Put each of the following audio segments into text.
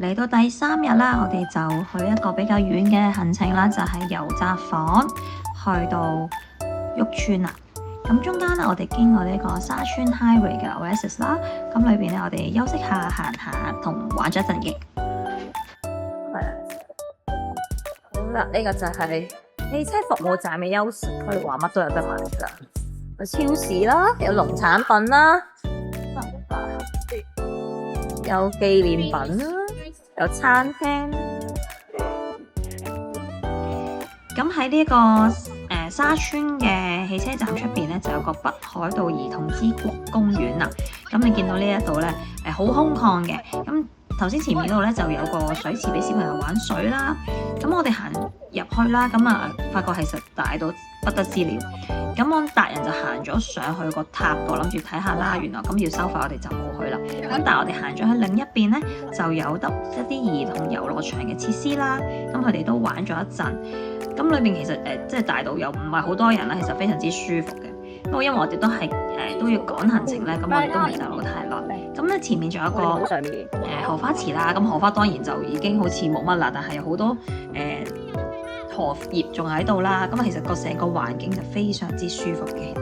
嚟到第3日啦，我哋就去一個比較遠嘅行程啦，就係由札幌去到旭川啦。咁中間咧，我哋經過呢個沙川 Highway 嘅 Oasis 啦。咁裏邊咧，我哋休息下、行下同玩咗一陣嘅。咁啦，呢個就係汽車服務站嘅優勢，可以話乜都有得買㗎。有超市啦，有農產品啦，有紀念品啦，有餐廳。咁喺呢個沙川嘅汽車站出邊咧，就有個北海道兒童之國公園啦。咁你見到呢一度咧，好空曠嘅。咁頭先前面度咧就有個水池俾小朋友玩水啦。咁我哋行入去啦，咁發覺其實大到不得之了。咁我達人就行咗上去個塔度，諗住睇下啦。原來咁要收費，我哋就冇去啦。咁但係我哋行咗去另一邊咧，就有得一啲兒童遊樂場嘅設施啦。咁佢哋都玩咗一陣。咁裏面其實即係大到又唔係好多人啦，其實非常之舒服嘅。不過因為我哋都係都要趕行程咧，咁我哋都未逗留太耐。咁咧前面仲有一個荷花池啦，咁荷花當然就已經好似冇乜啦，但係有好多荷葉仲喺度啦。咁其實個成個環境就非常之舒服嘅。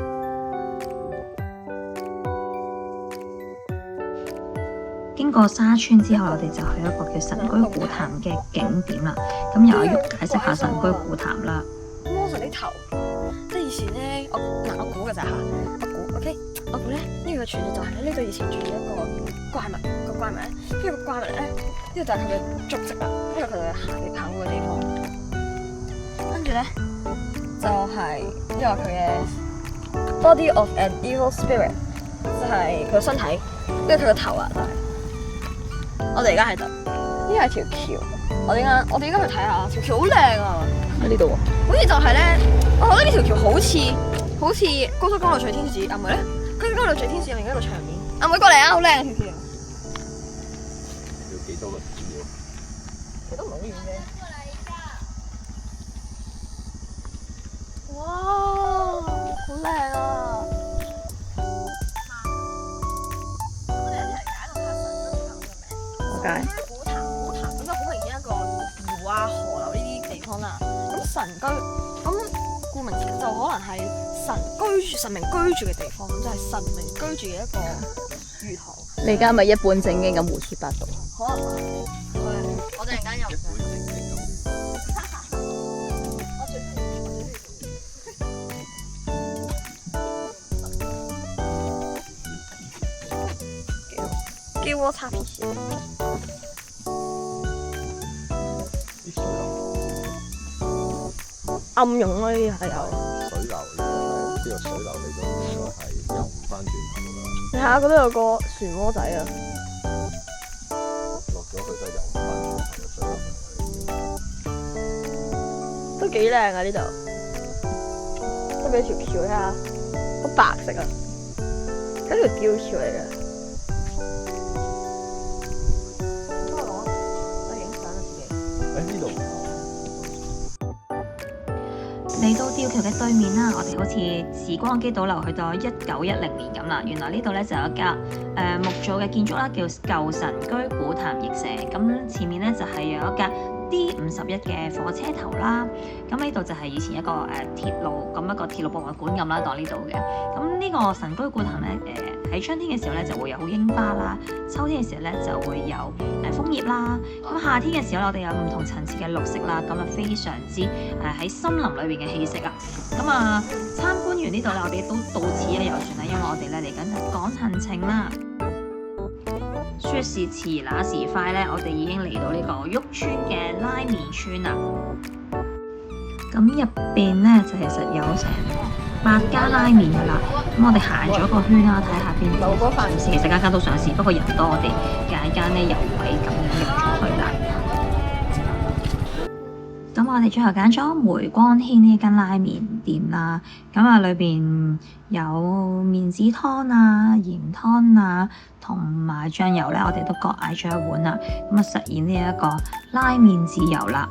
經過沙川之後，我哋就去一個叫神居古潭嘅景點啦。咁由阿旭解釋下神居古潭啦。魔術啲頭，即係以前咧，我估嘅咋嚇，我估咧呢個傳説就係呢度以前住咗一個怪物，跟住個怪物咧，呢個就係佢嘅足跡啦，呢個佢哋行過嘅地方。跟住咧就係呢個佢嘅 body of an evil spirit，就係佢嘅身體，跟住佢嘅頭啊，就係。我哋而家喺度，呢係條橋。我哋而家去睇下，條橋好靚啊！喺呢度喎，好似就係咧，我覺得呢條橋好似高速公路隨天使，係咪咧？高速公路隨天使入面嗰個場面，阿妹過嚟啊，好靚啊條橋！要幾多個資料？其實都唔係好遠啫。哇，好靚啊！點解？古潭咁就好明顯一個湖啊、河流呢啲地方啦。咁神居，咁顧名思義就可能係神明居住嘅地方，咁就係神明居住嘅一個魚塘。你而家咪一本正經咁胡說八道。好啊，我陣間又唔想。叫我擦皮鞋。啲水流暗湧咯，呢啲係有。水流呢個水流嚟到應該係游唔翻轉頭啦。你睇下嗰度有個漩渦仔啊！落咗去都游唔翻轉頭嘅水流。都幾靚啊呢度，都俾條橋睇下，好白色啊，嗰條吊橋嚟嘅。喺呢度。嚟到吊橋嘅對面啦，我哋好似時光機倒流去到1910年咁啦。原來呢度咧就有一間木造嘅建築啦，叫舊神居古潭翼舍。咁前面咧就係有一架D51嘅火車頭啦。咁呢度就係以前一個鐵路，咁一個鐵路博物館咁啦，當呢度嘅。咁呢個神居古潭咧喺春天嘅時候咧就會有櫻花啦，秋天嘅時候咧就會有楓葉啦。咁夏天嘅時候我哋有唔同層次嘅綠色啦，咁啊非常之喺森林裏邊嘅氣息啊。咁參觀完呢度咧，我哋都到此一遊船啦，因為我哋咧嚟緊趕行程啦。說時遲那時快咧，我哋已經嚟到呢個旭川嘅拉麵村啦。咁入邊咧就其實有成8間拉麵噶啦。咁我哋行咗個圈啦，睇下邊度上市。其實間間都上市，不過人多，我哋揀間咧有位咁樣入咗去啦。咁我哋最後揀咗梅光軒呢間拉麵店啦。咁裏邊有麵子湯啊、鹽湯啊，同埋醬油咧，我哋都各嗌咗一碗啦。咁實現呢一個拉麵自由啦。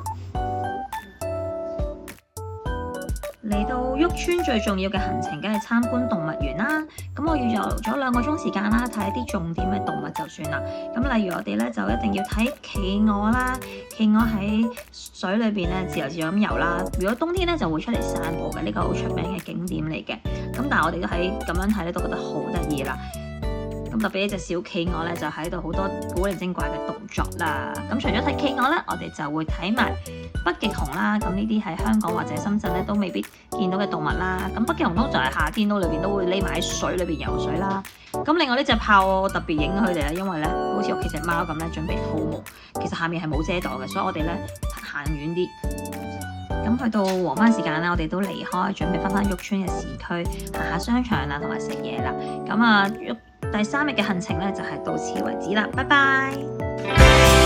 嚟到旭川最重要嘅行程，梗係參觀動物園啦。咁我預留咗2個鐘時間啦，睇一啲重點嘅動物就算啦。咁例如我哋咧就一定要睇企鵝啦，企鵝喺水裏邊咧自由咁游啦。如果冬天咧就會出嚟散步嘅，呢個好出名嘅景點嚟嘅。咁但係我哋都喺咁樣睇咧，都覺得好得意啦。咁特別呢隻小企鵝咧，就喺度好多古靈精怪嘅動作啦。咁除咗睇企鵝咧，我哋就會睇埋北極熊啦。咁呢啲喺香港或者深圳咧都未必見到嘅動物啦。咁北極熊通常係夏天裏邊都會匿埋喺水裏邊游水啦。咁另外呢隻豹我特別影佢哋咧，因為咧好似屋企隻貓咁咧，準備鋪毛，其實下面係冇遮擋嘅，所以我哋咧行遠啲。咁去到黃昏時間咧，我哋都離開，準備翻旭川嘅市區，行下商場啦，同埋食嘢啦。咁啊，第3日嘅行程咧就係到此為止啦，拜拜。